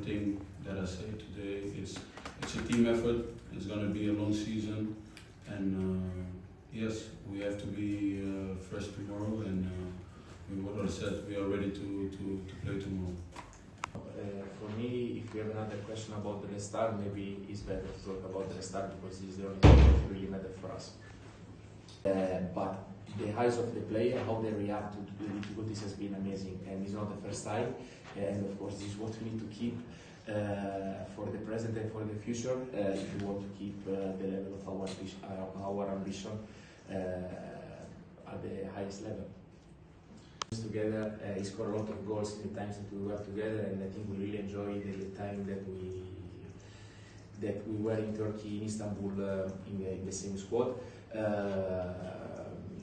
everything that I say today is it's a team effort. It's going to be a long season, and yes, we have to be fresh tomorrow. And what I said, we are ready to play tomorrow. For me, if you have another question about the restart, maybe it's better to talk about the restart because it's the only thing that really matters for us. But the eyes of the player, how they react to the difficulties has been amazing, and it's not the first time. And of course, this is what we need to keep for the present and for the future if we want to keep the level of our ambition at the highest level. Together, he scored a lot of goals in the times that we were together, and I think we really enjoyed the time that we were in Turkey, in Istanbul, in the same squad.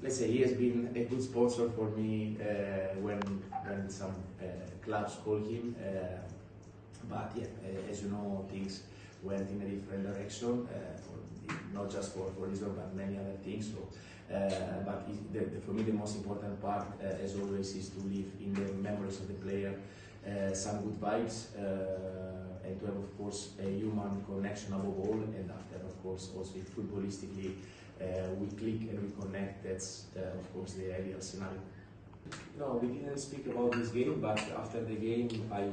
Let's say he has been a good sponsor for me when some clubs call him. But yeah, as you know, things went in a different direction, not just for Lisbon, but many other things. So, but for me, the most important part, as always, is to live in the memories of the player, some good vibes, and to have, of course, a human connection above all. And after, of course, also if footballistically we click and we connect, that's, of course, the ideal scenario. No, we didn't speak about this game, but after the game, I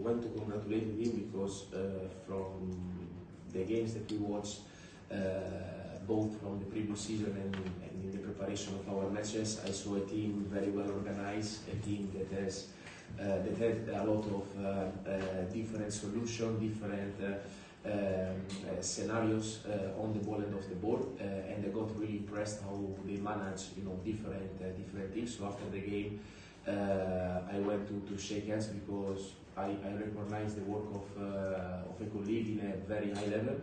went to congratulate him because from the games that we watched, both from the previous season and in the preparation of our matches, I saw a team very well organized, a team that had a lot of different solutions, different scenarios on the ball and off the ball, and I got really impressed how they manage, different things. So after the game, I went to shake hands because I recognize the work of a colleague in a very high level.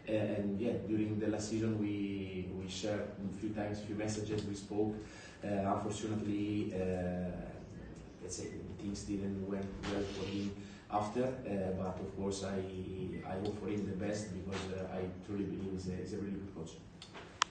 And yeah, during the last season we shared a few times, few messages, we spoke. Unfortunately, let's say things didn't went well for him after, but of course I hope for him the best because I truly believe he's a really good coach.